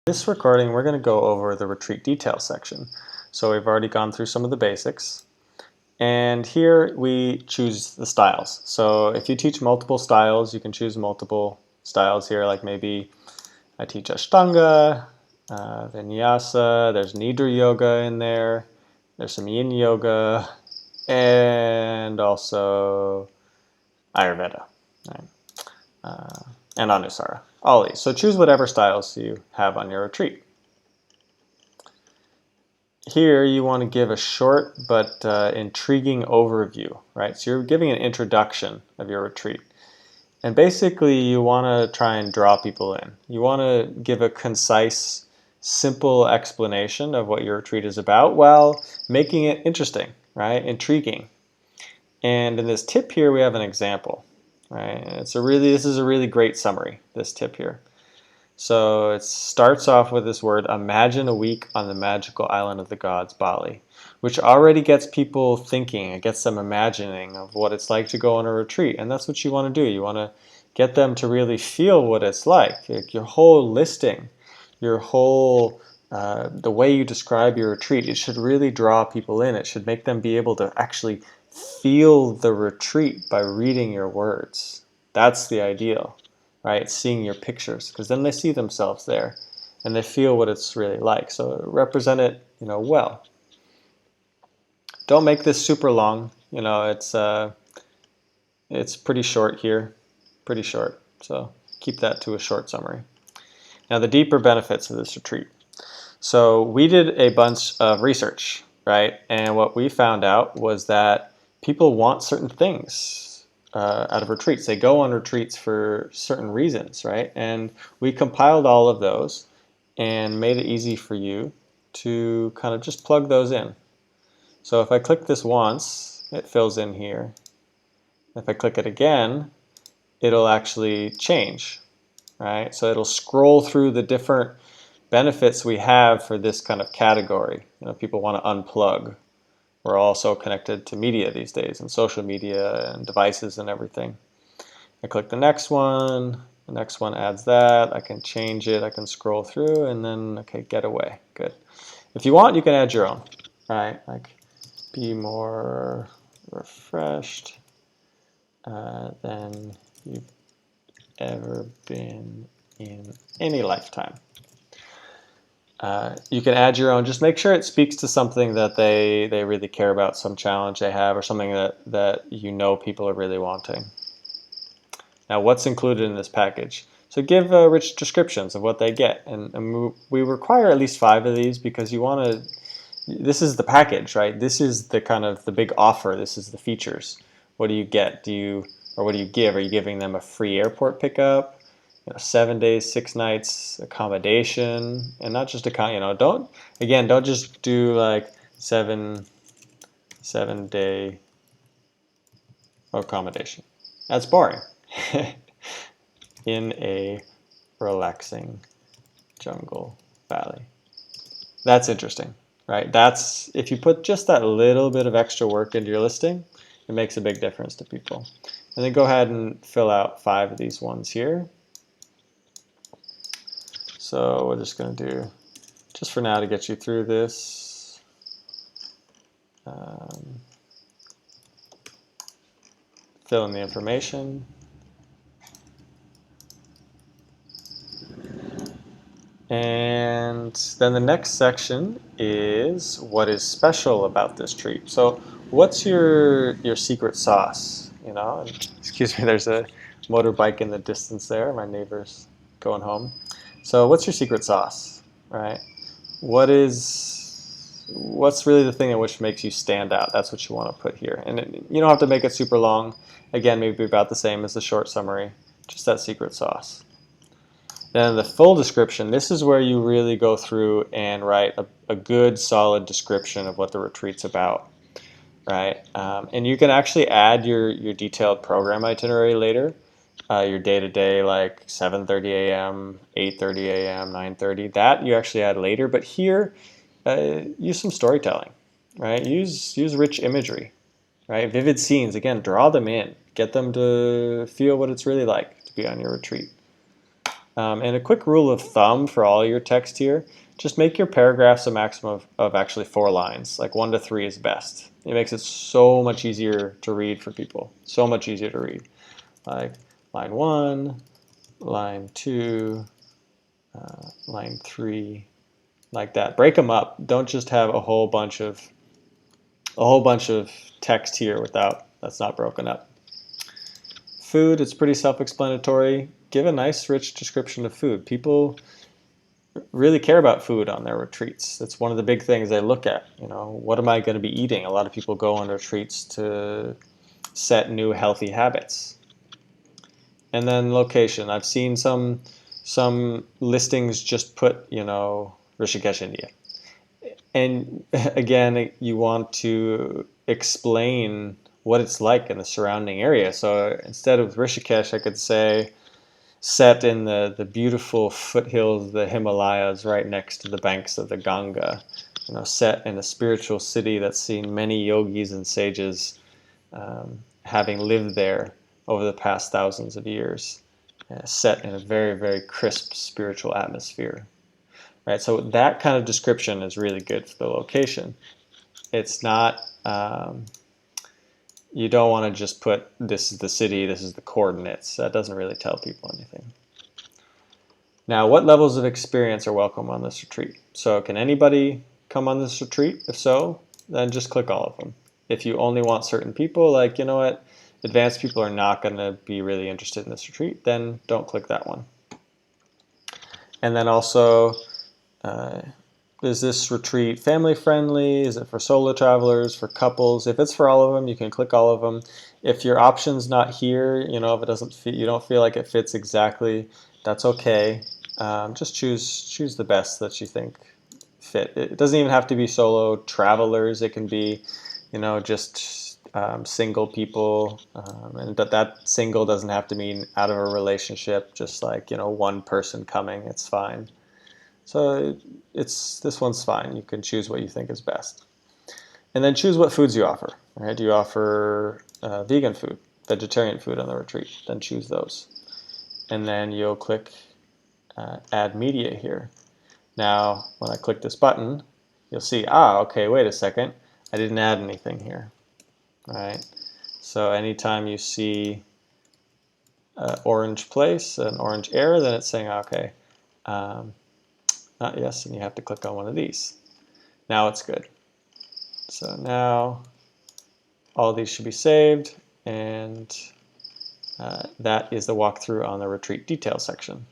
This recording, we're going to go over the retreat details section. So we've already gone through some of the basics. And here we choose the styles. So if you teach multiple styles, you can choose multiple styles here. Like maybe I teach Ashtanga, Vinyasa, there's Nidra Yoga in there, there's some Yin Yoga, and also Ayurveda, right? And Anusara, all these. So choose whatever styles you have on your retreat. Here you want to give a short but intriguing overview, right? So you're giving an introduction of your retreat. And basically you want to try and draw people in. You want to give a concise, simple explanation of what your retreat is about while making it interesting, right? Intriguing. And in this tip here we have an example, right? This is a really great summary, this tip here. So it starts off with this word, imagine a week on the magical island of the gods, Bali, which already gets people thinking. It gets them imagining of what it's like to go on a retreat. And that's what you want to do. You want to get them to really feel what it's like. Your whole listing, your whole, the way you describe your retreat, it should really draw people in. It should make them be able to actually feel the retreat by reading your words. That's the ideal. Right, seeing your pictures, because then they see themselves there and they feel what it's really like. So represent it, well. Don't make this super long. It's pretty short here, pretty short. So keep that to a short summary. Now the deeper benefits of this retreat. So we did a bunch of research, right? And what we found out was that people want certain things out of retreats. They go on retreats for certain reasons, right? And we compiled all of those and made it easy for you to kind of just plug those in. So if I click this once, it fills in here. If I click it again, it'll actually change, right? So it'll scroll through the different benefits we have for this kind of category. People want to unplug. We're all so connected to media these days, and social media and devices and everything. I click the next one adds that. I can change it, I can scroll through, and then, okay, get away. Good. If you want, you can add your own, right? Like, be more refreshed than you've ever been in any lifetime. You can add your own. Just make sure it speaks to something that they really care about, some challenge they have, or something that people are really wanting. Now, what's included in this package? So give rich descriptions of what they get. And we require at least 5 of these because you want to, this is the package, right? This is the kind of the big offer. This is the features. What do you get? What do you give? Are you giving them a free airport pickup? 7 days, 6 nights accommodation, and not just don't just do like 7-day accommodation. That's boring. In a relaxing jungle valley. That's interesting, right? That's, if you put just that little bit of extra work into your listing, it makes a big difference to people. And then go ahead and fill out 5 of these ones here. So we're just going to do, just for now to get you through this, fill in the information. And then the next section is what is special about this treat. So what's your secret sauce? Excuse me, there's a motorbike in the distance there. My neighbor's going home. So what's your secret sauce, right? What's really the thing which makes you stand out? That's what you want to put here. And you don't have to make it super long. Again, maybe about the same as the short summary, just that secret sauce. Then the full description, this is where you really go through and write a good, solid description of what the retreat's about, right? And you can actually add your detailed program itinerary later. Your day-to-day, like 7:30 a.m., 8:30 a.m., 9:30, that you actually add later. But here, use some storytelling, right? Use rich imagery, right? Vivid scenes, again, draw them in. Get them to feel what it's really like to be on your retreat. And a quick rule of thumb for all your text here, just make your paragraphs a maximum of actually 4 lines. Like 1 to 3 is best. It makes it so much easier to read for people. So much easier to read. Like line 1, line 2, line 3, like that. Break them up. Don't just have a whole bunch of text here that's not broken up. Food, it's pretty self-explanatory. Give a nice, rich description of food. People really care about food on their retreats. It's one of the big things they look at. What am I going to be eating? A lot of people go on retreats to set new healthy habits. And then location. I've seen some listings just put, Rishikesh, India. And again, you want to explain what it's like in the surrounding area. So instead of Rishikesh, I could say set in the beautiful foothills of the Himalayas right next to the banks of the Ganga. Set in a spiritual city that's seen many yogis and sages having lived there over the past thousands of years. Set in a very, very crisp spiritual atmosphere. Right, so that kind of description is really good for the location. It's not, you don't want to just put this is the city, this is the coordinates. That doesn't really tell people anything. Now, what levels of experience are welcome on this retreat? So can anybody come on this retreat? If so, then just click all of them. If you only want certain people, like, advanced people are not going to be really interested in this retreat, then don't click that one. And then also, is this retreat family friendly? Is it for solo travelers, for couples? If it's for all of them, you can click all of them. If your option's not here, if it doesn't fit, you don't feel like it fits exactly, that's okay. Just choose the best that you think fit. It doesn't even have to be solo travelers. It can be, just single people, and that single doesn't have to mean out of a relationship. Just like one person coming, it's fine. So this one's fine. You can choose what you think is best. And then choose what foods you offer. Right? Do you offer vegan food, vegetarian food on the retreat? Then choose those. And then you'll click Add Media here. Now, when I click this button, you'll see, okay, wait a second. I didn't add anything here. All right. So anytime you see an orange place, an orange arrow, then it's saying, okay, not yes, and you have to click on one of these. Now it's good. So now all these should be saved, and that is the walkthrough on the retreat details section.